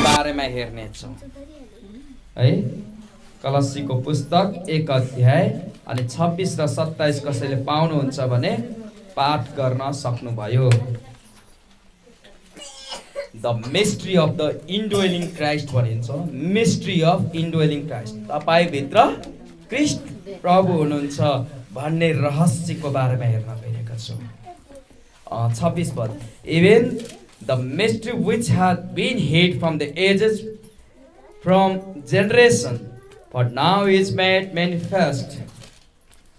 बारेमा हेर्नेछौँ है। कलस्सीको पुस्तक 1 अध्याय अनि 26 र 27 कसैले पाउनुहुन्छ भने पाठ गर्न सक्नुभयो। The mystery of the indwelling Christ भनिन्छ। मिस्ट्री अफ इन्डवेलिङ क्राइस्ट, तपाईभित्र क्रिस्ट प्रभु हुनुहुन्छ भन्ने रहस्यको बारेमा हेर्न गइरहेका छौँ। 26 पद, even the mystery which had been hid from the ages from generation but now is made manifest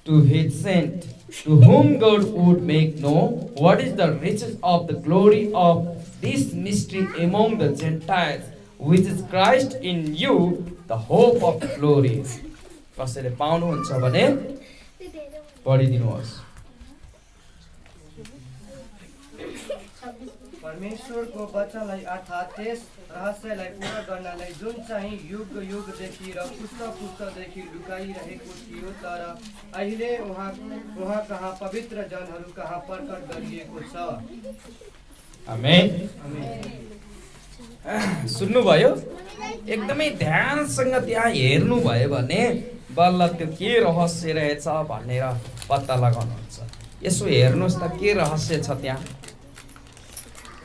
to his saint, to whom God would make known what is the riches of the glory of this mystery among the Gentiles, which is Christ in you, the hope of glory. कसैले पाउनुहुन्छ भने पढिदिनुहोस्। परमेश्वरको वचनलाई अर्थात् त्यस रहस्यलाई पूरा गर्नलाई जुन चाहिँ युग युगदेखि र पुस्त पुस्तदेखि लुकाइरहेको थियो, तर अहिले उहाँ कहाँ पवित्र जनहरू कहाँ प्रकट गरिएको छ। आमेन। सुन्नुभयो? एकदमै ध्यानसँग त्यहाँ हेर्नुभयो भने बल्ल त्यो के रहस्य रहेछ भनेर पत्ता लगाउनुहुन्छ। यसो हेर्नुहोस् त के रहस्य छ त्यहाँ,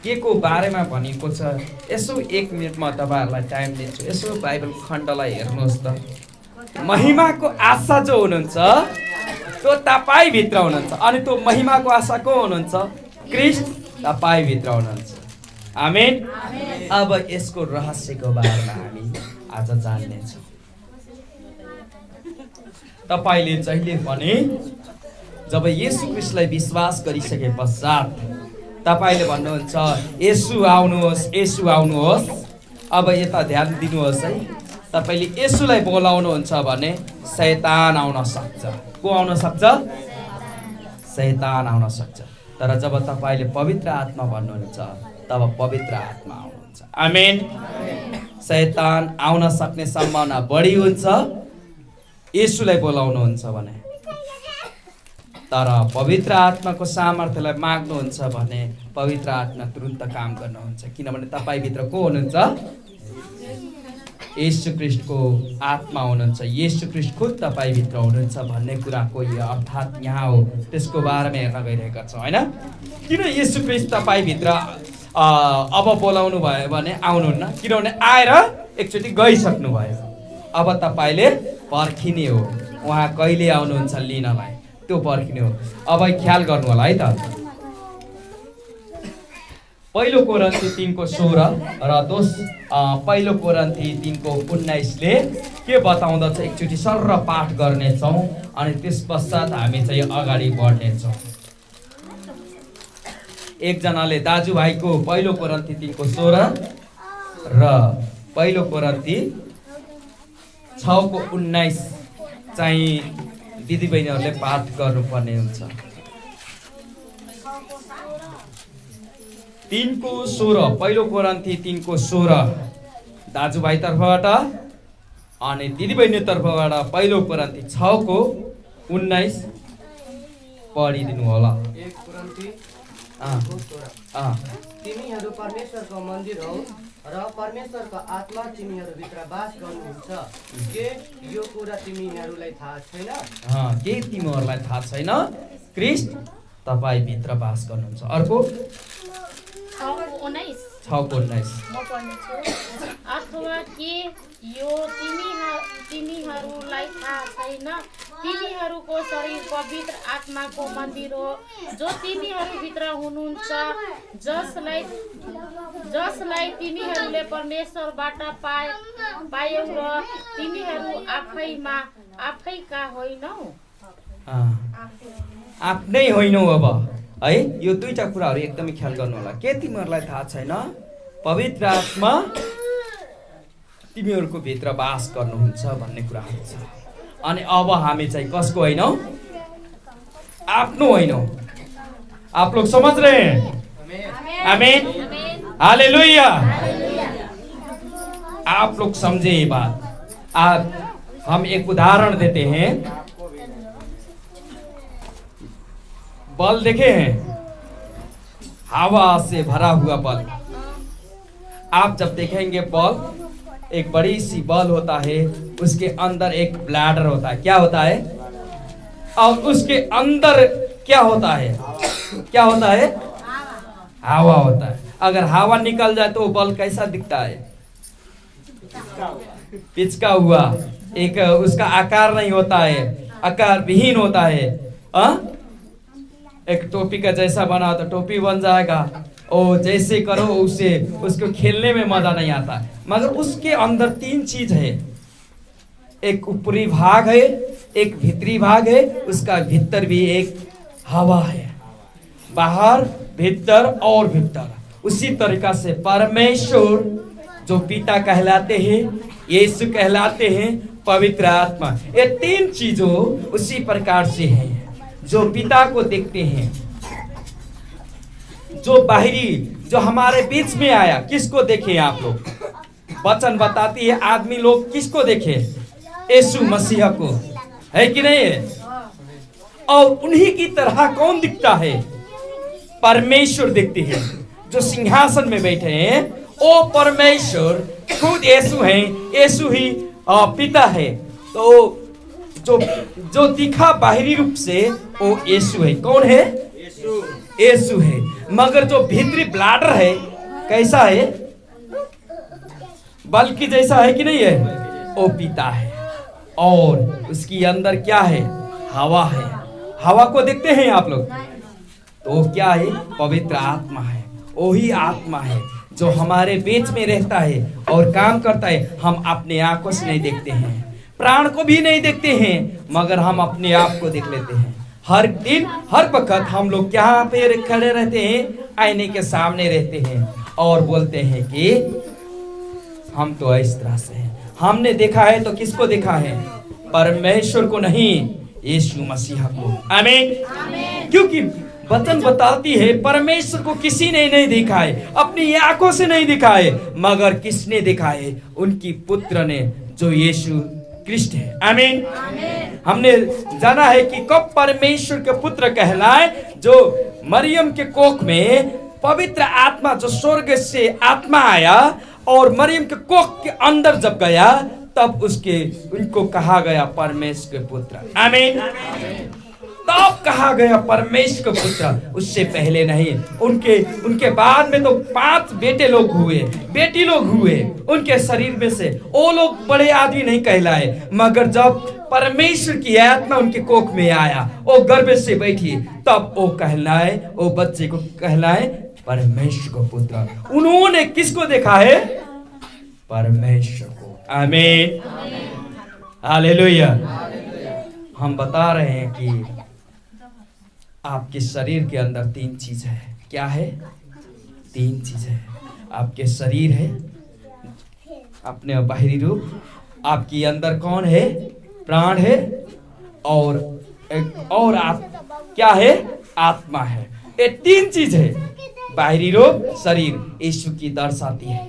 के को बारेमा भनेको छ। यसो 1 मिनट म तपाईँहरूलाई टाइम दिन्छु। यसो बाइबल खण्डलाई हेर्नुहोस् त। महिमाको आशा जो हुनुहुन्छ त्यो तपाईँभित्र हुनुहुन्छ, अनि त्यो महिमाको आशा को हुनुहुन्छ? क्रिस्ट तपाईँभित्र हुनुहुन्छ। आमेन। अब यसको रहस्यको बारेमा हामी आज जान्नेछौँ। तपाईँले जहिले पनि जब येशू क्रिस्टलाई विश्वास गरिसके पश्चात तपाईले भन्नुहुन्छ येशू आउनुहोस्, येशू आउनुहोस्। अब यता ध्यान दिनुहोस् है। तपाईले येशूलाई बोलाउनुहुन्छ भने शैतान आउन सक्छ। को आउन सक्छ? शैतान आउन सक्छ। तर जब तपाईले पवित्र आत्मा भन्नुहुन्छ तब पवित्र आत्मा आउनुहुन्छ। आमेन। शैतान आउन सक्ने सम्भावना बढी हुन्छ येशूलाई बोलाउनुहुन्छ भने। तर पवित्र आत्माको सामर्थ्यलाई माग्नुहुन्छ भने पवित्र आत्मा तुरुन्त काम गर्नुहुन्छ, किनभने तपाईभित्र को हुनुहुन्छ? येशू ख्रीष्टको आत्मा हुनुहुन्छ। येशू ख्रीष्ट खुद तपाईभित्र हुनुहुन्छ भन्ने कुराको यो अर्थात् यहाँ हो। त्यसको बारेमा हेर्न गइरहेका छौँ हैन। किन येशू ख्रीष्ट तपाईभित्र अब बोलाउनु भयो भने आउनुहुन्न? किनभने आएर एकचोटि गइसक्नु भयो। अब तपाईले पर्खिने हो उहाँ कहिले आउनुहुन्छ लिनलाई, त्यो पर्खिने हो। अब ख्याल गर्नु होला है त। पहिलो कोरिन्थी 3:16 र पहिलो कोरिन्थी 3:19 ले के बताउँदछ एकचोटि सर्र पाठ गर्नेछौँ अनि त्यस पश्चात हामी चाहिँ अगाडि बढ्नेछौँ। एकजनाले दाजुभाइको पहिलो कोरिन्थी 3:16 र पहिलो कोरिन्थी 6:19 चाहिँ दिदीबहिनीहरूले पाठ गर्नुपर्ने हुन्छ। 3:16 पहिलो कोरिन्थी 3:16 दाजुभाइ तर्फबाट अनि दिदीबहिनी तर्फबाट पहिलो कोरिन्थी 6:19 पढिदिनु होला। तिमीहरू परमेश्वरको मन्दिर हौ र परमेश्वरको आत्मा तिमीहरूभित्र बास गर्नुहुन्छ। के यो कुरा तिमीहरूलाई थाहा छैन? के तिमीहरूलाई थाहा छैन? क्रिस्ट तपाईभित्र बास गर्नुहुन्छ। अर्को 6:19 म पढ्नेछु। अथवा के यो तिमीहरूलाई थाहा छैन? तिमीहरूको शरीर पवित्र आत्माको मन्दिर हो जो तिमीहरूभित्र हुनुहुन्छ, जसलाई तिमीहरूले परमेश्वरबाट पायौ र तिमीहरू आफैका होइनौ। आफ्नै होइनौ। अब है यो दुईटा कुराहरू एकदमै ख्याल गर्नु होला। के तिमीहरूलाई थाहा छैन? पवित्र आत्मा तिमीहरूको भित्र बास गर्नुहुन्छ भन्ने कुराहरू छ। अनि अब हामी चाहिँ कसको होइनौ? आफ्नो होइनौ। आप लोग समझ रहे हैं? आमीन, हालेलुया। आप लोग समझे ये बात। हम एक उदाहरण देते हैं। बल देखे हैं, हवा से भरा हुआ बल। आप जब देखेंगे बॉल, एक बड़ी सी बॉल होता है, उसके अंदर एक ब्लैडर होता है। क्या होता है? और उसके अंदर क्या होता है? क्या होता है? हवा होता है। अगर हवा निकल जाए तो वो बॉल कैसा दिखता है? पिचका हुआ, एक उसका आकार नहीं होता है, आकार विहीन होता है। एक टोपी का जैसा बना तो टोपी बन जाएगा, और जैसे करो उसे, उसको खेलने में मजा नहीं आता। मगर उसके अंदर 3 चीज है, एक ऊपरी भाग है, एक भीतरी भाग है, उसका भीतर भी एक हवा है। बाहर, भीतर और भीतर। उसी तरीका से परमेश्वर जो पिता कहलाते हैं, यीशु कहलाते हैं, पवित्र आत्मा, ये 3 चीजों उसी प्रकार से हैं जो पिता को देखते हैं। जो बाहरी, जो हमारे बीच में आया, किसको देखे आप लोग? वचन बताती है आदमी लोग किसको देखे? यीशु मसीह को, है कि नहीं है? और उन्हीं की तरह कौन दिखता है? परमेश्वर दिखते हैं। जो सिंहासन में बैठे हैं वो परमेश्वर खुद यीशु हैं, यीशु ही पिता है। तो जो दिखा बाहरी रूप से वो यीशु है। कौन है? यीशु है। मगर जो भीतरी ब्लैडर है कैसा है? बल्कि जैसा है कि नहीं है? वो पिता है। और उसकी अंदर क्या है? हवा है। हवा को देखते हैं आप लोग? तो क्या है? पवित्र आत्मा है। वही आत्मा है जो हमारे बीच में रहता है और काम करता है। हम अपने आंखों से नहीं देखते हैं, प्राण को भी नहीं देखते हैं, मगर हम अपने आप को देख लेते हैं। हर दिन, हर वक्त हम लोग क्या पे खड़े रहते हैं? आईने के सामने रहते हैं और बोलते हैं कि हम तो इस तरह से हैं। हमने देखा है तो किसको देखा है? परमेश्वर को नहीं, यीशु मसीह को। आमीन। क्योंकि वचन बताती है परमेश्वर को किसी ने नहीं देखा है, अपनी आंखों से नहीं देखा है, मगर किसने देखा है? उनकी पुत्र ने, जो यीशु क्रिस्ट है। आमीन। हमने जाना है कि कब परमेश्वर के पुत्र कहलाए? जो मरियम के कोख में पवित्र आत्मा, जो स्वर्ग से आत्मा आया और मरियम के कोख के अंदर जब गया, तब उनको कहा गया परमेश्वर के पुत्र। आमीन। तब कहा गया परमेश्वर के पुत्र, उससे पहले नहीं। उनके बाद में तो 5 बेटे लोग हुए, बेटी लोग हुए उनके शरीर में से। वो लोग बड़े आदमी नहीं कहलाए, मगर जब परमेश्वर की आत्मा उनके कोख में आया, वो गर्भ से बैठी, तब वो कहलाए, वो बच्चे को कहलाए परमेश्वर को पुत्र। उन्होंने किसको देखा है? परमेश्वर को। आमीन। हालेलुया। हम बता रहे हैं कि आपके शरीर के अंदर 3 चीज है। क्या है? 3 चीज है। आपके शरीर है, अपने बाहरी रूप, आपके अंदर कौन है? प्राण है, और आप क्या है? आत्मा है। ये 3 चीज है। बाहरी रूप, शरीर यीशु की दर्शाती है,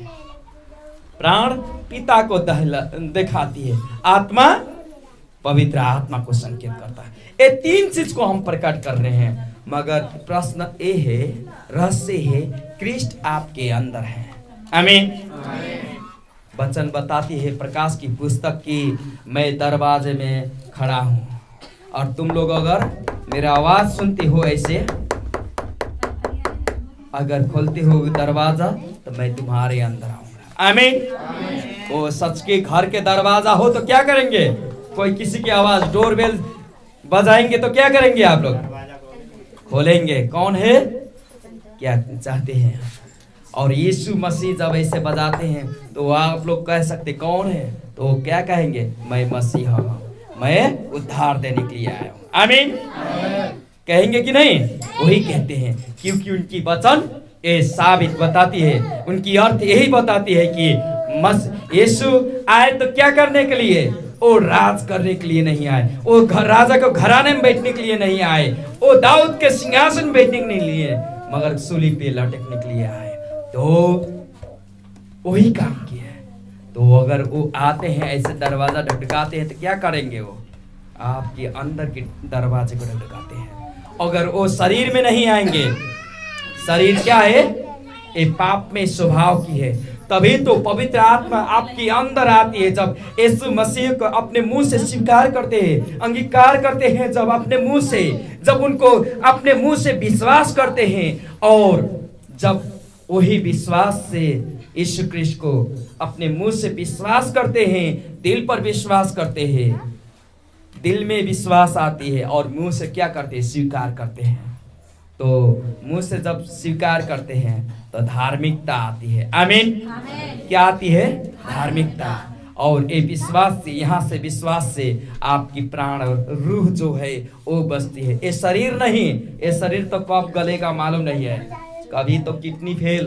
प्राण पिता को दिखाती है, आत्मा पवित्र आत्मा को संकेत करता है। ये 3 चीज को हम प्रकट कर रहे हैं। मगर प्रश्न ये है, रहस्य है, क्रिस्ट आपके अंदर है। आमीन। वचन बताती है प्रकाश की पुस्तक की, मैं दरवाजे में खड़ा हूँ और तुम लोग अगर मेरा आवाज सुनते हो, ऐसे अगर खोलते हो दरवाजा, तो मैं तुम्हारे अंदर आऊंगा। आमीन। वो सच के घर के दरवाजा हो तो क्या करेंगे? कोई किसी की आवाज, डोरबेल बजाएंगे तो क्या करेंगे आप लोग? खोलेंगे। कौन है? क्या चाहते हैं? और यीशु मसीह जब ऐसे बजाते हैं तो आप लोग कह सकते कौन है? तो क्या कहेंगे? मैं मसीह हूँ, मैं उद्धार देने के लिए आया हूँ। आमीन। कहेंगे कि नहीं? वही कहते हैं, क्योंकि उनकी वचन ये साबित बताती है, उनकी अर्थ यही बताती है कि यीशु आए तो क्या करने के लिए? वो राज करने के लिए नहीं आए, वो राजा को घराने में बैठने के लिए नहीं आए, वो दाऊद के सिंहासन में बैठने के लिए, मगर सूली पे लटकने के लिए आए। तो वही काम किया है। तो अगर वो आते हैं ऐसे दरवाजा ढकढकाते हैं तो क्या करेंगे? वो आपके अंदर के दरवाजे को ढकढकाते हैं। अगर वो शरीर में नहीं आएंगे, शरीर क्या है? ये पाप में स्वभाव की है, तभी तो पवित्र आत्मा आपके अंदर आती है। जब यीशु मसीह को अपने मुंह से स्वीकार करते हैं, अंगीकार करते हैं, जब अपने मुंह से, जब उनको अपने मुंह से विश्वास करते हैं, और जब वही विश्वास से यीशु क्रिस्ट को अपने मुंह से विश्वास करते हैं, दिल पर विश्वास करते हैं, दिल में विश्वास आती है, और मुंह से क्या करते हैं? स्वीकार करते हैं। तो मुंह से जब स्वीकार करते हैं तो धार्मिकता आती है। आमीन। क्या आती है? धार्मिकता। और ये विश्वास से, यहाँ से विश्वास से आपकी प्राण और रूह जो है वो बसती है। ये शरीर नहीं, ये शरीर तो कब गलेगा मालूम नहीं है। कभी तो किडनी फेल,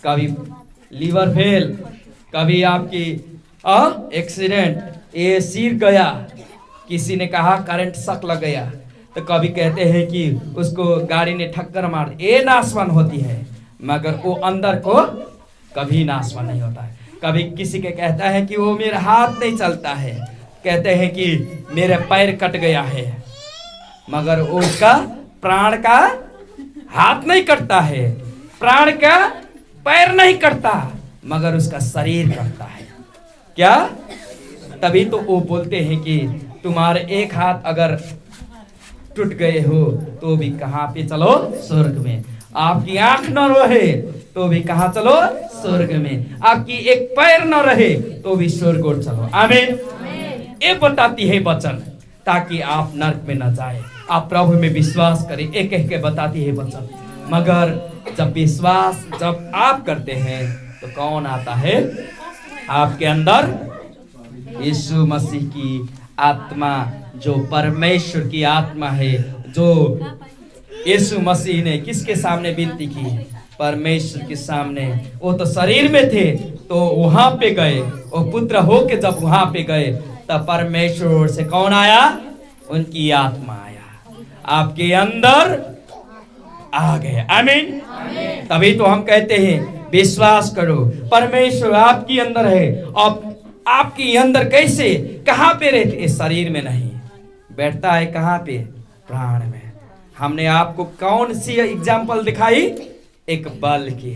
कभी लीवर फेल, कभी आपकी एक्सीडेंट, ये सिर गया, किसी ने कहा करंट शॉक लग गया, तो कभी कहते हैं कि उसको गाड़ी ने ठक्कर मार दी, ये नाशवान होती है, मगर वो अंदर को कभी नाशवान नहीं होता है। कभी किसी के कहता है कि वो मेरा हाथ नहीं चलता है, कहते हैं कि मेरे पैर कट गया है, मगर उसका प्राण का हाथ नहीं कटता है, प्राण का पैर नहीं कटता, मगर उसका शरीर कटता है। क्या? तभी तो वो बोलते हैं कि तुम्हारे एक हाथ अगर टूट गए हो तो भी कहाँ पे चलो? स्वर्ग में। आपकी आंख न रहे तो भी कहाँ चलो? स्वर्ग में। आपकी एक पैर न रहे तो भी स्वर्ग और चलो। आमीन। ये बताती है वचन, ताकि आप नरक में न जाए। आप प्रभु में विश्वास करें, एक एक के बताती है वचन। मगर जब विश्वास जब आप करते हैं तो कौन आता है आपके अंदर? यीशु मसीह की आत्मा, जो परमेश्वर की आत्मा है, जो यीशु मसीह ने किसके सामने विनती की? परमेश्वर के सामने। वो तो शरीर में थे, तो वहां पे गए, वो पुत्र होके जब वहां पे गए, तब परमेश्वर से कौन आया? उनकी आत्मा आया, आपके अंदर आ गए। आमीन। तभी तो हम कहते हैं विश्वास करो, परमेश्वर आपके अंदर है। अब आपके अंदर कैसे, कहाँ पे रहते? इस शरीर में नहीं, बैठता है कहाँ पे? प्राण में। हमने आपको कौन सी एग्जाम्पल दिखाई? एक बल की।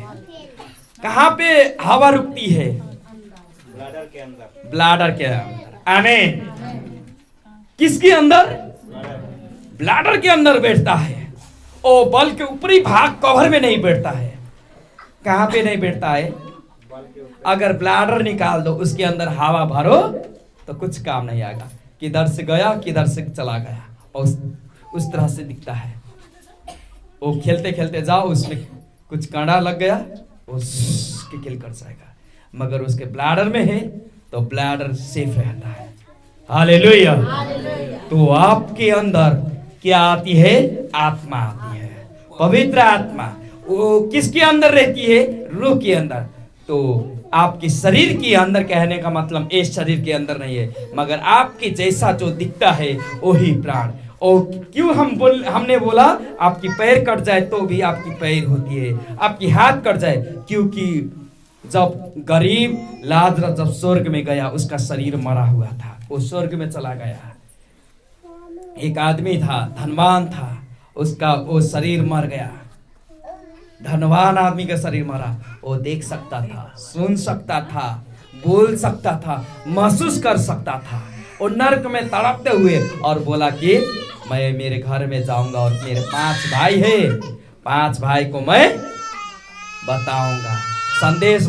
कहाँ पे हवा रुकती है? ब्लाडर के अंदर। ब्लाडर के अंदर। आमीन। किसके अंदर? ब्लाडर के अंदर बैठता है। ओ बल के ऊपरी भाग कवर में नहीं बैठता है। कहाँ पे नहीं बैठता है? अगर ब्लाडर निकाल दो, उसके अंदर हवा भरो तो कुछ काम नहीं आएगा। किधर से गया, किधर से चला गया, और उस तरह से दिखता है। वो खेलते खेलते जाओ, उसमें कुछ कांटा लग गया, वो किल कर जाएगा। मगर उसके ब्लाडर में है तो ब्लाडर सेफ रहता है। हालेलुया। तो आपके अंदर क्या आती है? आत्मा आती है, पवित्र आत्मा। वो किसके अंदर रहती है? रूह के अंदर। तो आपके शरीर के अंदर, कहने का मतलब इस शरीर के अंदर नहीं है, मगर आपके जैसा जो दिखता है वही प्राण। और क्यों हमने बोला आपकी पैर कट जाए तो भी आपकी पैर होती है, आपकी हाथ कट जाए, क्योंकि जब गरीब लाजरस जब स्वर्ग में गया, उसका शरीर मरा हुआ था, वो स्वर्ग में चला गया। एक आदमी था, धनवान था, उसका वो शरीर मर गया। धनवान आदमी का शरीर मरा, वो देख सकता था, सुन सकता था, बोल सकता था, महसूस कर सकता था। वो नरक में तड़पते हुए और बोला कि मैं मेरे घर में जाऊंगा और मेरे 5 भाई है, 5 भाई को मैं बताऊंगा, संदेश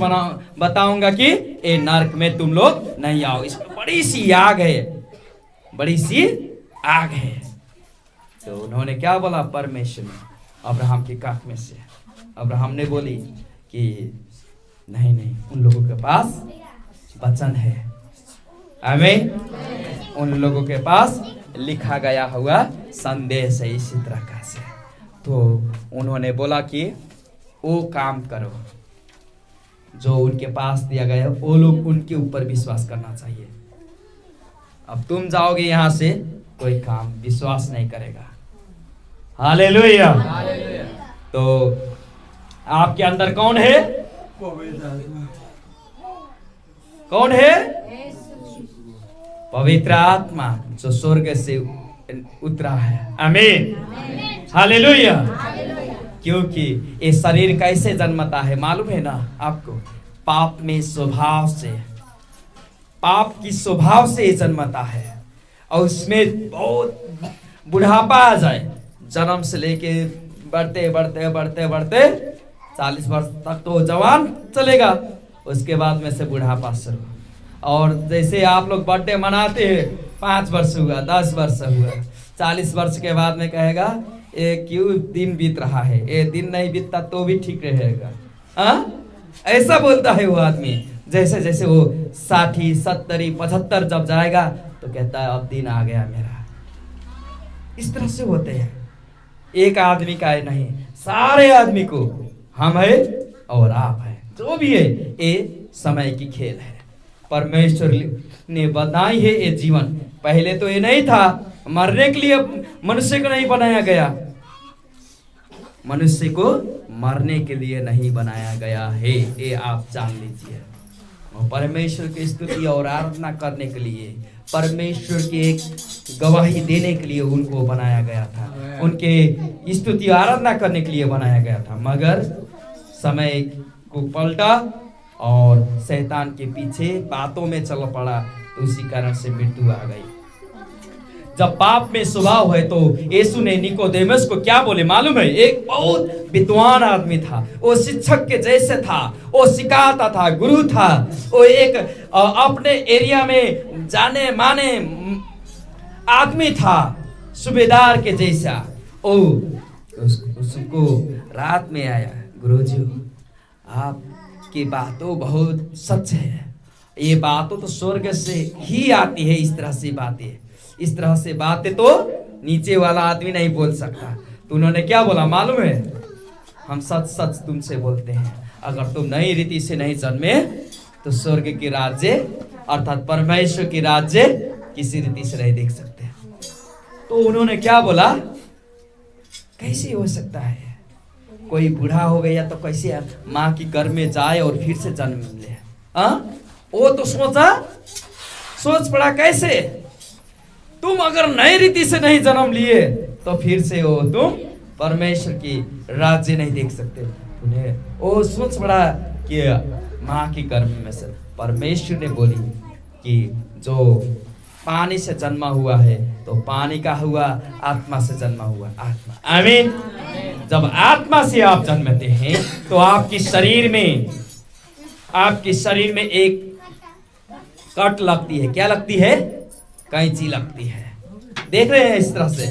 बताऊंगा कि ये नरक में तुम लोग नहीं आओ। इसमें बड़ी सी आग है, बड़ी सी आग है। तो उन्होंने क्या बोला? परमेश्वर ने अब्राहम की काख में से अब्राहम ने बोली कि नहीं नहीं, उन लोगों के पास वचन है। आमीन। उन लोगों के पास लिखा गया हुआ संदेश है इसी तरह का से। तो उन्होंने बोला कि वो काम करो जो उनके पास दिया गया, वो लोग उनके ऊपर विश्वास करना चाहिए। अब तुम जाओगे यहाँ से, कोई काम विश्वास नहीं करेगा। हालेलुया। तो आपके अंदर कौन है? कौन है? पवित्र आत्मा, जो स्वर्ग से उतरा है। आमीन। हालेलुया। क्योंकि ये शरीर कैसे जन्मता है मालूम है ना आपको? पाप में स्वभाव से, पाप की स्वभाव से ये जन्मता है और उसमें बहुत बुढ़ापा आ जाए, जन्म से लेके बढ़ते बढ़ते बढ़ते बढ़ते 40 वर्ष तक तो जवान चलेगा, उसके बाद में से बुढ़ापा शुरू। और जैसे आप लोग बर्थडे मनाते हैं, 5 वर्ष हुआ, 10 वर्ष हुआ, 40 वर्ष के बाद में कहेगा ये क्यों दिन बीत रहा है, ये दिन नहीं बीतता तो भी ठीक रहेगा। हाँ, ऐसा बोलता है वो आदमी। जैसे जैसे वो 60, 70, 75 जब जाएगा तो कहता है अब दिन आ गया मेरा। इस तरह से होते हैं। एक आदमी का है नहीं, सारे आदमी को, हम है और आप है, जो भी है, ये समय की खेल है। परमेश्वर ने बनाई है ये जीवन। पहले तो ये नहीं था, मरने के लिए मनुष्य को नहीं बनाया गया, मनुष्य को मरने के लिए नहीं बनाया गया है, ये आप जान लीजिए। और परमेश्वर की स्तुति और आराधना करने के लिए, परमेश्वर की एक गवाही देने के लिए उनको बनाया गया था, उनके स्तुति आराधना करने के लिए बनाया गया था। मगर समय को पलटा और शैतान के पीछे बातों में चल पड़ा, तो उसी कारण से मृत्यु आ गई। जब पाप में स्वभाव है तो यीशु ने निकोदेमस को क्या बोले मालूम है? एक बहुत विद्वान आदमी था, वो शिक्षक के जैसे था, वो सिखाता था, गुरु था, वो एक अपने एरिया में जाने माने आदमी था, सूबेदार के जैसा। ओ उसको रात में आया, गुरुजी आपकी बातों बहुत सच है, ये बातों तो स्वर्ग से ही आती है, इस तरह से बातें, इस तरह से बातें तो नीचे वाला आदमी नहीं बोल सकता। तो उन्होंने क्या बोला मालूम है? हम सच सच तुमसे बोलते हैं, अगर तुम नई रीति से नहीं जन्मे तो स्वर्ग की राज्य अर्थात परमेश्वर की राज्य किसी रीति से नहीं देख सकते। तो उन्होंने क्या बोला, कैसे हो सकता है कोई बूढ़ा हो गया तो कैसे माँ की गर्भ में जाए और फिर से जन्म ले? वो तो सोच पड़ा कैसे? तुम अगर नई रीति से नहीं जन्म लिए तो फिर से हो तुम परमेश्वर की राज्य नहीं देख सकते। उन्हें वो सोच पड़ा कि माँ की गर्भ में से परमेश्वर ने बोली कि जो पानी से जन्मा हुआ है तो पानी का हुआ, आत्मा से जन्मा हुआ आत्मा। आमीन। जब आत्मा से आप जन्मते हैं तो आपकी शरीर में एक कट लगती है। क्या लगती है? कैंची लगती है। देख रहे हैं इस तरह से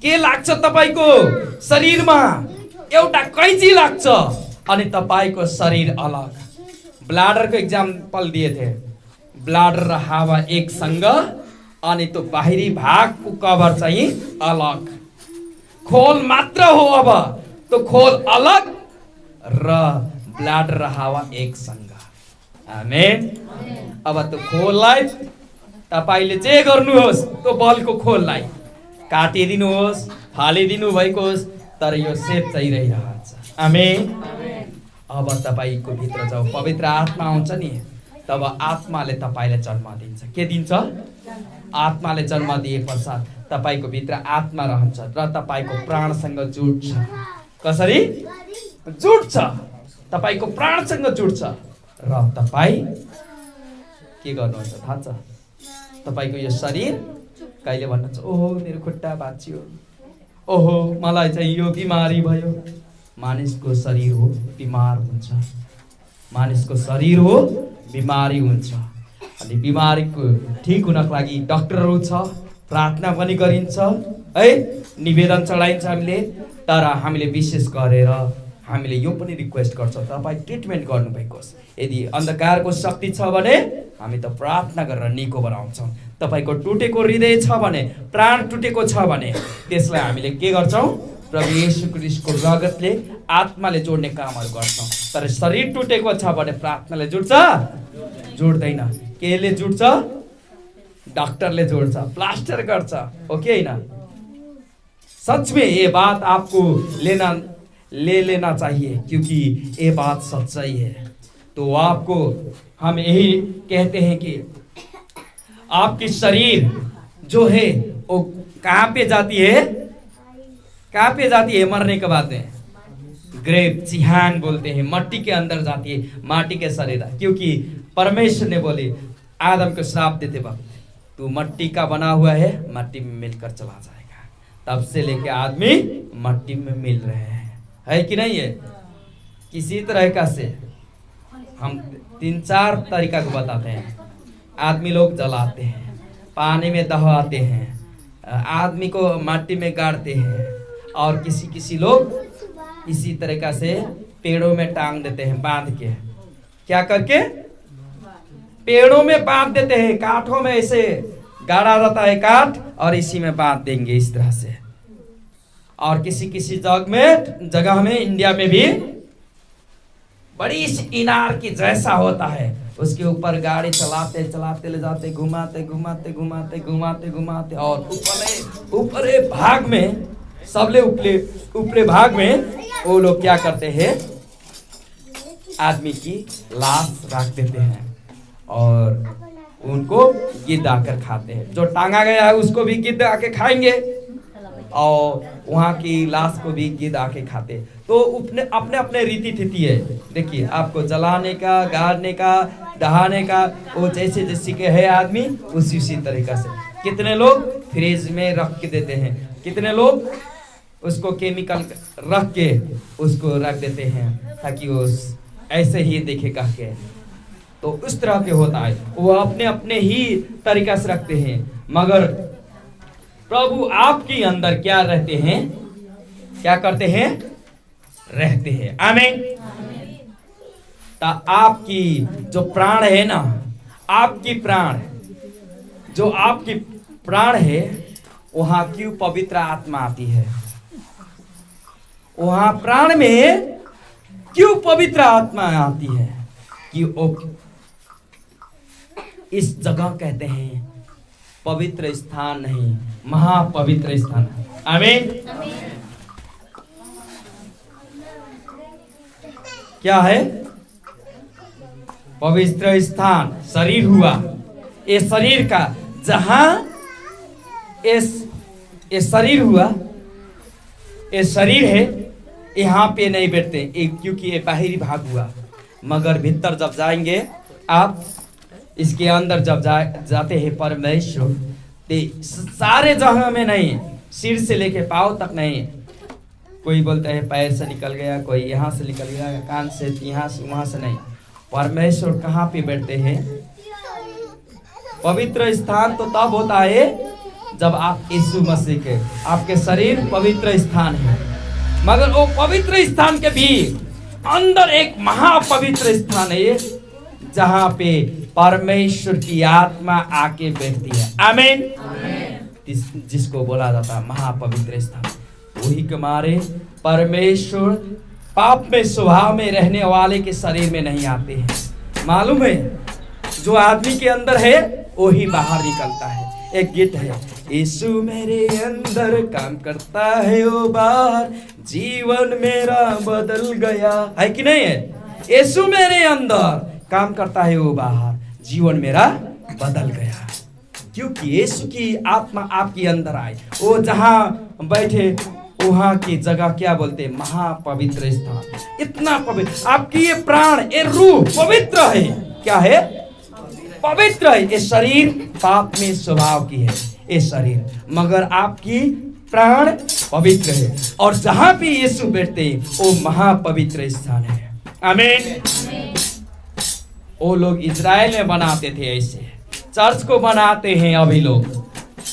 के लाग्छ तपाईको शरीरमा एउटा कैंची लाग्छ अनि तपाईको शरीर अलग। ब्लाडर को एग्जाम्पल दिए थे, ब्लाडर र हावा एक संग अनि तो बाहिरी भागको कभर चाहिँ अलग, खोल मात्र हो। अब तो खोल अलग र ब्लाडर र हावा एक संग। आमेन। अब तो खोललाई तपाईले जे गर्नुहोस् तो बलको खोललाई काटिदिनुहोस्, फालिदिनु भएको होस्, तर यो सेप चाहिँ रहिरहन्छ। आमेन। अब तपाईको भित्र जब पवित्र आत्मा आउँछ नि, तब आत्माले तपाईलाई जन्म दिन्छ। के दिन्छ? आत्माले जन्म दिए पश्चात तपाईको भित्र आत्मा रहन्छ र तपाईको प्राणसँग जुड्छ। कसरी जुड्छ? तपाईको प्राणसँग जुड्छ र तपाई के गर्नुहुन्छ थाहा छ? तपाईको यो शरीर कहिले भन्नुहुन्छ, ओहो मेरो खुट्टा भाँचियो, ओहो मलाई चाहिँ यो बिमारी भयो। मानिसको शरीर हो बिमार हुन्छ, मानिसको शरीर हो बिमारी हुन्छ। अनि बिमारीको ठीक हुनको लागि डाक्टरहरू छ, प्रार्थना पनि गरिन्छ है, निवेदन चढाइन्छ हामीले। तर हामीले विशेष गरेर हामीले यो पनि रिक्वेस्ट गर्छौँ, तपाईँ ट्रिटमेन्ट गर्नुभएको होस्। यदि अन्धकारको शक्ति छ भने हामी त प्रार्थना गरेर निको बनाउँछौँ। तपाईको टुटेको हृदय छ भने, प्राण टुटेको छ भने त्यसलाई हामीले के गर्छौँ? प्रभु येशू ख्रीष्टको रगतले, आत्माले जोड्ने कामहरू गर्छौँ। तर शरीर टुटेको छ भने प्रार्थनाले जुड्छ? जुड्दैन। केले जुड्छ? डॉक्टरले जोड्छ, प्लास्टर गर्छ। ओके हैन? सच में ये बात आपको ले लेना चाहिए, क्योंकि ये बात सच्चाई है। तो आपको हम यही कहते हैं कि आपकी शरीर जो है वो कहाँ पे जाती है? कहाँ पे जाती है मरने के बाद में? ग्रेप चिहान बोलते हैं, मट्टी के अंदर जाती है, माटी के शरीर। क्योंकि परमेश्वर ने बोले आदम को श्राप देते वक्त, तू मट्टी का बना हुआ है, मट्टी में मिलकर चला जाएगा। तब से लेके आदमी मट्टी में मिल रहे हैं, है कि नहीं है? किसी तरह का से हम 3-4 तरीका को बताते हैं। आदमी लोग जलाते हैं, पानी में दहाते हैं, आदमी को माटी में गाड़ते हैं, और किसी लोग इसी तरीका से पेड़ों में टांग देते हैं, बांध के। क्या करके? पेड़ों में बांध देते हैं, काठों में ऐसे गाड़ा रहता है काठ, और इसी में बांध देंगे इस तरह से। और किसी जगह में इंडिया में भी बड़ी इनार की जैसा होता है, उसके ऊपर गाड़ी चलाते ले जाते, घुमाते, और ऊपरे भाग में, सबले ऊपरे भाग में वो लोग क्या करते हैं, आदमी की लाश रख देते हैं, और उनको गिद्ध आकर खाते हैं। जो टांगा गया है उसको भी गिद्ध आके खाएंगे, और वहाँ की लाश को भी गिद्ध आके खाते। तो अपने अपने रीति थीति है। देखिए, आपको जलाने का, गाड़ने का, दहाने का, वो जैसे के है आदमी, उसी तरीका से। कितने लोग फ्रिज में रख के देते हैं, कितने लोग उसको केमिकल रख के उसको रख देते हैं, ताकि वो ऐसे ही देखे कह के। तो उस तरह के होता है, वो अपने अपने ही तरीका से रखते हैं। मगर प्रभु आपके अंदर क्या रहते हैं, क्या करते हैं? रहते हैं। आमीन। तो आपकी जो प्राण है ना, आपकी प्राण है, वहां क्यों पवित्र आत्मा आती है? वहां प्राण में क्यों पवित्र आत्मा आती है? कि इस जगह कहते हैं पवित्र स्थान नहीं, महापवित्र स्थान। आमीन। क्या है? पवित्र स्थान शरीर हुआ। ये शरीर का जहां ये शरीर हुआ, ये शरीर है, यहाँ पे नहीं बैठते, क्योंकि ये बाहरी भाग हुआ। मगर भीतर जब जाएंगे आप, इसके अंदर जब जाते हैं परमेश्वर, तो सारे जगह में नहीं, सिर से लेके पाँव तक नहीं। कोई बोलता है पैर से निकल गया, कोई यहाँ से निकल गया, कान से, यहाँ से, वहाँ से नहीं। परमेश्वर कहाँ पे बैठते हैं? पवित्र स्थान तो तब होता है जब आप यीशु मसीह के, आपके शरीर पवित्र स्थान है। मगर वो पवित्र स्थान के भी अंदर एक महापवित्र स्थान है, जहाँ पे परमेश्वर की आत्मा आके बैठती है। आमीन। जिसको बोला जाता है महापवित्र स्थान। वही के मारे परमेश्वर पाप में, स्वभाव में रहने वाले के शरीर में नहीं आते हैं। मालूम है, जो आदमी के अंदर है वही बाहर निकलता है। एक गीत है, यीशु मेरे अंदर काम करता है, वो बाहर जीवन मेरा बदल गया, है कि नहीं है? यीशु मेरे अंदर काम करता है, वो बाहर जीवन मेरा बदल गया। क्योंकि यीशु की आत्मा आपके अंदर आए, वो जहाँ बैठे वहाँ की जगह क्या बोलते हैं? महापवित्र स्थान। इतना पवित्र आपकी ये प्राण, ये रूह पवित्र है। क्या है? पवित्र है। ये शरीर पाप में स्वभाव की है, ये शरीर, मगर आपकी प्राण पवित्र है। और जहाँ भी यीशु बैठते हैं वो महापवित्र स्थान है। आमीन। वो लोग इजराइल में बनाते थे, ऐसे चर्च को बनाते हैं अभी लोग।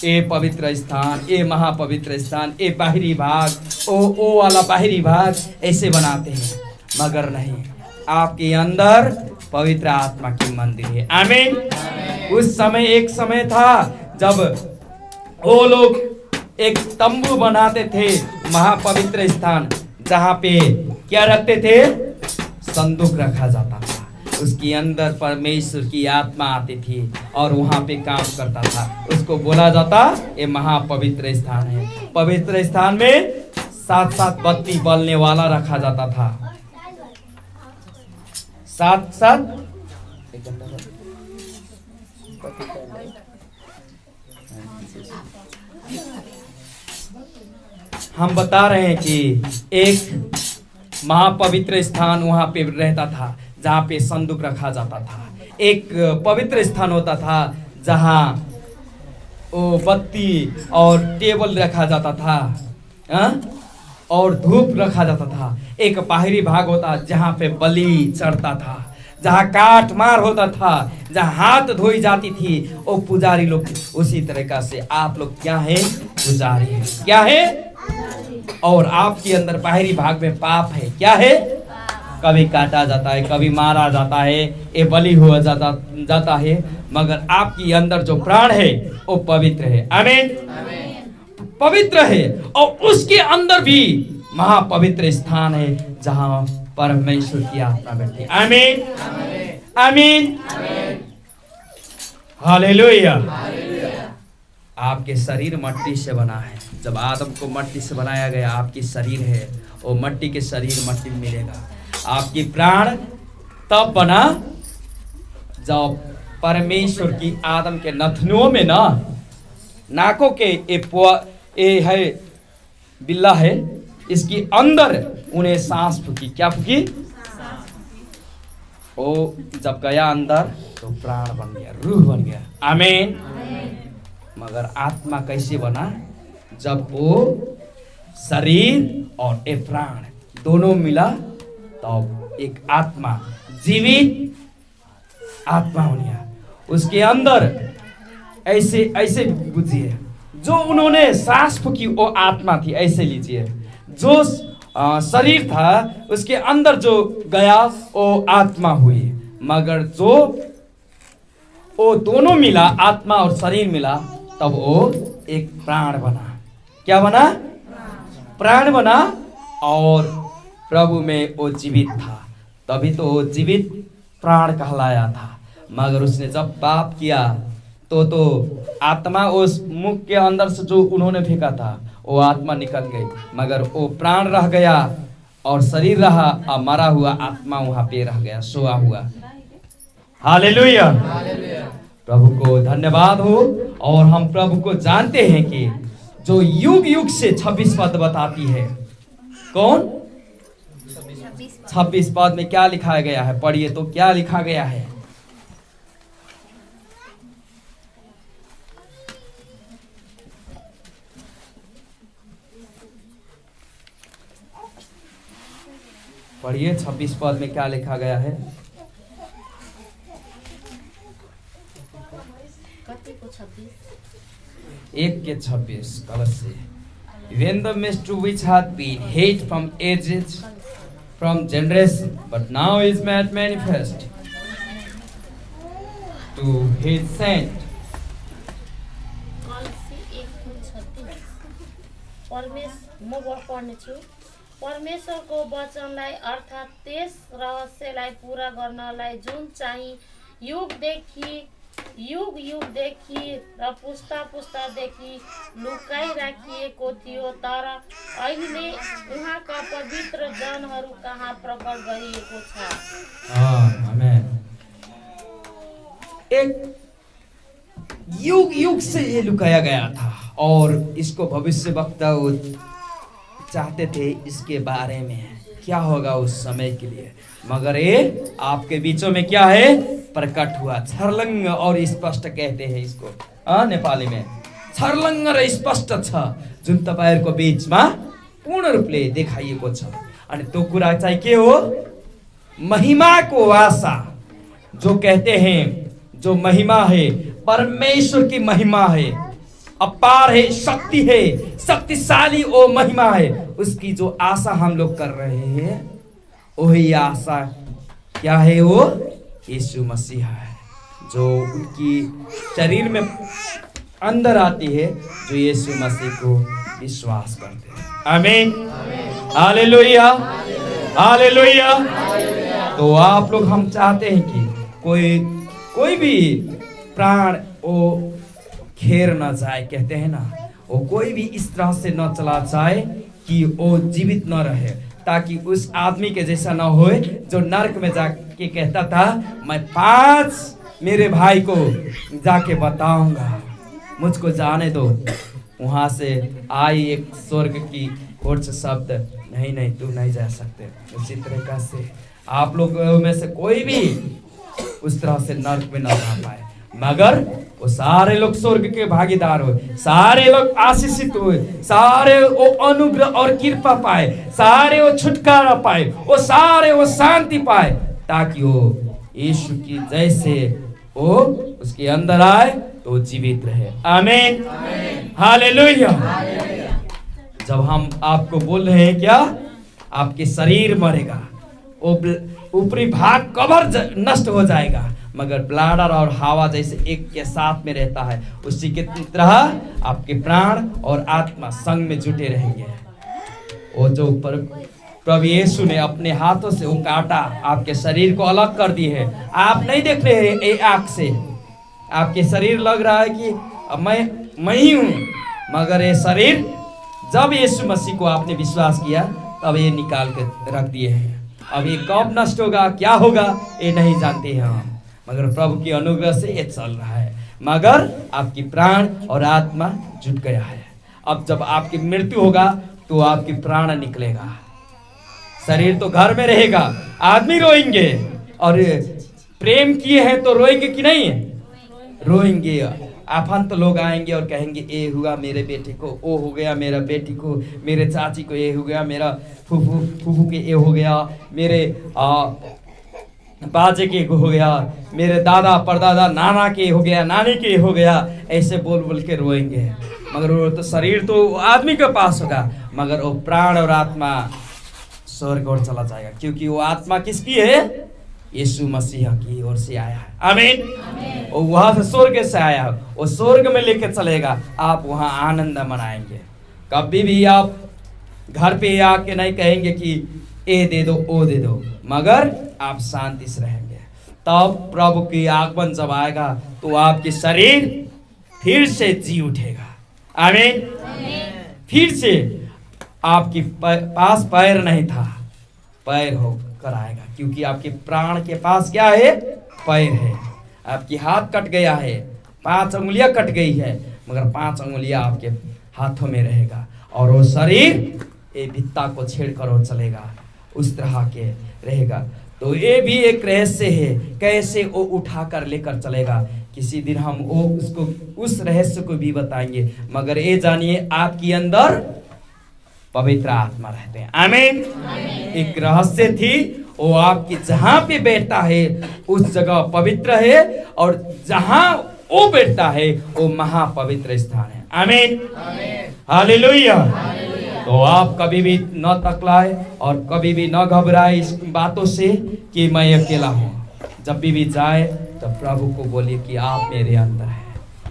ए पवित्र स्थान, ए महापवित्र स्थान, ए बाहरी भाग, ओ वाला बाहरी भाग, ऐसे बनाते हैं। मगर नहीं, आपके अंदर पवित्र आत्मा की मंदिर है। आमीन। उस समय एक समय था जब वो लोग एक तंबू बनाते थे, महापवित्र स्थान, जहाँ पे क्या रखते थे? संदूक रखा जाता था। उसके अंदर परमेश्वर की आत्मा आती थी और वहाँ पे काम करता था। उसको बोला जाता ये महापवित्र स्थान है। पवित्र स्थान में 7-7 बत्ती बलने वाला रखा जाता था। 7-7 हम बता रहे हैं कि एक महापवित्र स्थान वहाँ पे रहता था जहाँ पे संदूक रखा जाता था। एक पवित्र स्थान होता था जहाँ वो बत्ती और टेबल रखा जाता था, और धूप रखा जाता था। एक बाहरी भाग होता जहाँ पे बलि चढ़ता था, जहाँ काट मार होता था, जहाँ हाथ धोई जाती थी वो पुजारी लोग। उसी तरीका से आप लोग क्या है? पुजारी है। क्या है? और आपके अंदर बाहरी भाग में पाप है। क्या है? कभी काटा जाता है, कभी मारा जाता है, ये बलि हो जाता है, मगर आपके अंदर जो प्राण है वो पवित्र है। आमीन। पवित्र है, और उसके अंदर भी महापवित्र स्थान है जहाँ परमेश्वर की आत्मा बैठी है। आमीन, आमीन, हालेलुया। आपके शरीर मट्टी से बना है। जब आदम को मट्टी से बनाया गया, आपकी शरीर है वो मट्टी के शरीर मट्टी में मिलेगा। आपकी प्राण तब बना जब परमेश्वर की आदम के नथनुओं में ना, नाकों के ये है बिल्ला है, इसके अंदर उन्हें सांस फूकी। क्या फूकी? वो जब गया अंदर तो प्राण बन गया, रूह बन गया। आमीन। मगर आत्मा कैसे बना? जब वो शरीर और एक प्राण दोनों मिला तब एक आत्मा, जीवित आत्मा बन गया। उसके अंदर ऐसे ऐसे बुझिए, जो उन्होंने सांस फूकी वो आत्मा थी। ऐसे लीजिए, जो शरीर था उसके अंदर जो गया वो आत्मा हुई, मगर जो वो दोनों मिला, आत्मा और शरीर मिला, तब वो एक प्राण बना। क्या बना? प्राण बना, और प्रभु में वो जीवित था, तभी तो वो जीवित प्राण कहलाया था। मगर उसने जब पाप किया तो आत्मा उस मुख के अंदर से जो उन्होंने फेंका था वो आत्मा निकल गई, मगर वो प्राण रह गया और शरीर रहा, और मरा हुआ आत्मा वहां पे रह गया, सोया हुआ। हालेलुया। प्रभु को धन्यवाद हो। और हम प्रभु को जानते हैं कि जो युग युग से 26 पद बताती है। कौन? 26 पद में क्या लिखा गया है? पढ़िए तो क्या लिखा गया है? पढ़िए 26 पद में क्या लिखा गया है? 1:26 कलस्य। When the mystery which hath been hid from ages, from generation, but now is made manifest to his saint. परमेश्वरको वचनलाई अर्थात् त्यस रहस्यलाई पूरा गर्नलाई जुन चाहिँ युग युगदेखि र पुस्ता पुस्तादेखि लुकाइ राखिएको थियो, तर अहिले उहाँका पवित्र जनहरू कहाँ प्रकट गरिएको छ। आमेन। एक युग युग से ये लुकाया गया था, और इसको भविष्यवक्ता चाहते थे इसके बारे में क्या होगा उस समय के लिए, मगर ये आपके बीचों में क्या है? प्रकट हुआ। छर्लंग और स्पष्ट कहते हैं इसको नेपाली में। छर्लंग र स्पष्ट छ, जुन तपाईहरुको बीचमा पूर्ण रूपले देखाइएको छ। अनि त्यो कुरा चाहिँ के हो? महिमाको आशा, जो कहते हैं जो महिमा है, परमेश्वर की महिमा है, अपार है, शक्ति है, शक्तिशाली वो महिमा है, उसकी जो आशा हम लोग कर रहे हैं, वही आशा क्या है? वो यीशु मसीह है, जो उनकी शरीर में अंदर आती है, जो यीशु मसीह को विश्वास करते हैं। आमीन, हालेलुया, हालेलुया। तो आप लोग, हम चाहते हैं कि कोई भी प्राण वो खेर न जाए, कहते हैं ना, वो कोई भी इस तरह से न चला जाए कि वो जीवित न रहे, ताकि उस आदमी के जैसा न होए जो नरक में जाके कहता था, मैं 5 मेरे भाई को जाके बताऊंगा, मुझको जाने दो। वहां से आई एक स्वर्ग की ओर से शब्द, नहीं नहीं, तू नहीं जा सकते। उसी तरीका से आप लोग में से कोई भी उस तरह से नर्क में न रह पाए, मगर वो सारे लोग स्वर्ग के भागीदार हो, सारे लोग आशीषित हुए, सारे वो अनुग्रह और कृपा पाए, सारे वो छुटकारा पाए, वो सारे वो शांति पाए, ताकि वो यीशु की जैसे वो उसके अंदर आए तो वो जीवित रहे। आमीन, हालेलुया। जब हम आपको बोल रहे हैं क्या, आपके शरीर मरेगा, ऊपरी भाग कवर नष्ट हो जाएगा, मगर ब्लाडर और हवा जैसे एक के साथ में रहता है, उसी के तरह आपके प्राण और आत्मा संग में जुटे रहेंगे। वो जो प्रभु यीशु ने अपने हाथों से वो काटा, आपके शरीर को अलग कर दी है। आप नहीं देख रहे हैं ये आँख से, आपके शरीर लग रहा है कि मैं ही हूँ, मगर ये शरीर जब यीशु मसीह को आपने विश्वास किया तब ये निकाल के रख दिए हैं। अब ये कब नष्ट होगा, क्या होगा, ये नहीं जानते हैं हम, मगर प्रभु की अनुग्रह से ये चल रहा है। मगर आपकी प्राण और आत्मा जुट गया है। अब जब आपकी मृत्यु होगा तो आपकी प्राण निकलेगा, शरीर तो घर में रहेगा। आदमी रोएंगे, और प्रेम किए हैं तो रोएंगे कि नहीं, रोएंगे। आफंत लोग आएंगे और कहेंगे ये हुआ मेरे बेटे को, वो हो गया मेरा बेटी को, मेरे चाची को ये हो गया, मेरा फूफू के ये हो गया, मेरे बाजे के हो गया, मेरे दादा परदादा नाना के हो गया, नानी के हो गया। ऐसे बोल बोल के रोएंगे, मगर वो तो शरीर तो आदमी के पास होगा, मगर वो प्राण और आत्मा स्वर्ग और चला जाएगा, क्योंकि वो आत्मा किसकी है, यीशु मसीह की ओर से आया है। आमीन। वो वहां से स्वर्ग से आया, वो स्वर्ग में लेकर चलेगा, आप वहां आनंद मनाएंगे। कभी भी आप घर पे आके नहीं कहेंगे कि ए दे दो ओ दे दो, मगर आप शांति से रहेंगे। तब प्रभु की आगमन जब आएगा तो आपके शरीर फिर से जी उठेगा। आमीन। फिर से आपकी पास पैर नहीं था, पैर होकर आएगा, क्योंकि आपके प्राण के पास क्या है, पैर है। आपकी हाथ कट गया है, 5 उंगलियां कट गई है, मगर 5 उंगलियां आपके हाथों में रहेगा, और वो शरीर ये भित्ता को छेड़कर और चलेगा, उस तरह के रहेगा। तो ये भी एक रहस्य है, कैसे वो उठा कर लेकर चलेगा। किसी दिन हम वो उसको उस रहस्य को भी बताएंगे, मगर ये जानिए आपके अंदर पवित्र आत्मा रहते हैं। आमीन। एक रहस्य थी, वो आपकी जहां पे बैठता है उस जगह पवित्र है, और जहां वो बैठता है वो महापवित्र स्थान है। आमीन, हालेलुया। तो आप कभी भी न तकलाए और कभी भी न घबराए इस बातों से कि मैं अकेला हूँ। जब भी जाए तो प्रभु को बोलिए कि आप मेरे अंदर है,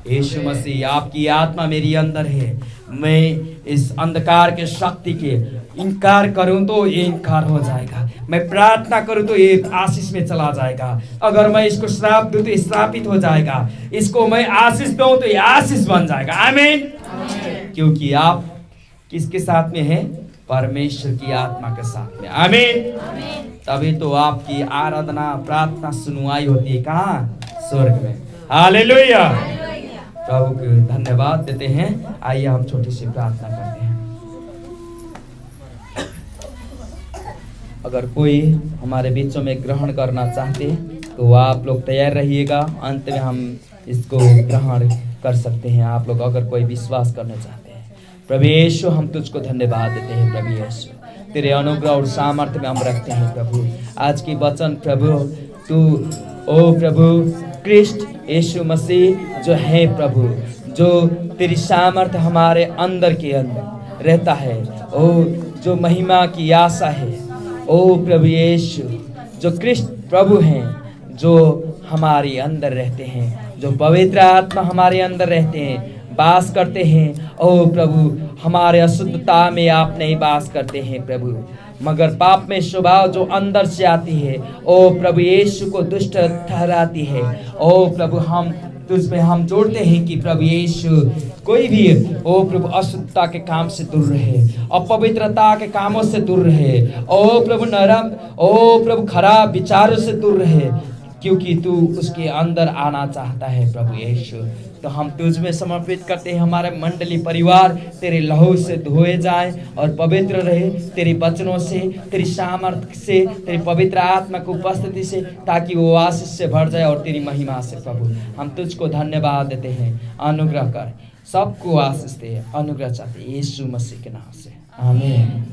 यीशु मसीह आपकी आत्मा मेरी अंदर है। मैं इस अंधकार के शक्ति के इनकार करूं तो ये इनकार हो जाएगा, मैं प्रार्थना करूं तो ये आशीष में चला जाएगा, अगर मैं इसको श्राप दूं तो ये श्रापित हो जाएगा, इसको मैं आशीष दूं तो ये आशीष बन जाएगा। आमीन। क्योंकि आप किसके साथ में हैं, परमेश्वर की आत्मा के साथ में। आमीन। तभी तो आपकी आराधना प्रार्थना सुनवाई होती है, कहाँ, स्वर्ग में। हालेलुया। प्रभु को धन्यवाद देते हैं। आइए हम छोटी सी प्रार्थना करते हैं। अगर कोई हमारे बीचों में ग्रहण करना चाहते तो आप लोग तैयार रहिएगा, अंत में हम इसको ग्रहण कर सकते हैं। आप लोग अगर कोई विश्वास करना चाहते हैं, प्रभु यीशु हम तुझको धन्यवाद देते हैं। प्रभु यीशु तेरे अनुग्रह और सामर्थ्य में हम रखते हैं। प्रभु आज की वचन प्रभु तू ओ प्रभु कृष्ण यीशु मसीह जो है प्रभु, जो तेरी सामर्थ्य हमारे अंदर के अंदर रहता है, ओ जो महिमा की आशा है, ओ प्रभु यीशु जो कृष्ण प्रभु हैं, जो हमारे अंदर रहते हैं, जो पवित्र आत्मा हमारे अंदर रहते हैं, वास करते हैं। ओ प्रभु हमारे अशुद्धता में आप नहीं वास करते हैं प्रभु, मगर पाप में स्वभाव जो अंदर से आती है ओ प्रभु यीशु को दुष्ट ठहराती है। ओ प्रभु हम तुझ में हम जोड़ते हैं कि प्रभु यीशु कोई भी ओ प्रभु अशुद्धता के काम से दूर रहे, अपवित्रता के कामों से दूर रहे, ओ प्रभु नरम ओ प्रभु खराब विचारों से दूर रहे, क्योंकि तू उसके अंदर आना चाहता है प्रभु यीशु। तो हम तुझ में समर्पित करते हैं, हमारे मंडली परिवार तेरे लहू से धोए जाए और पवित्र रहे, तेरे वचनों से, तेरी सामर्थ्य से, तेरी पवित्र आत्मा की उपस्थिति से, ताकि वो आशीष से भर जाए और तेरी महिमा से। प्रभु हम तुझको धन्यवाद देते हैं, अनुग्रह कर, सबको आशीष दे, अनुग्रह चाहते यीशु मसीह के नाम से, आमीन।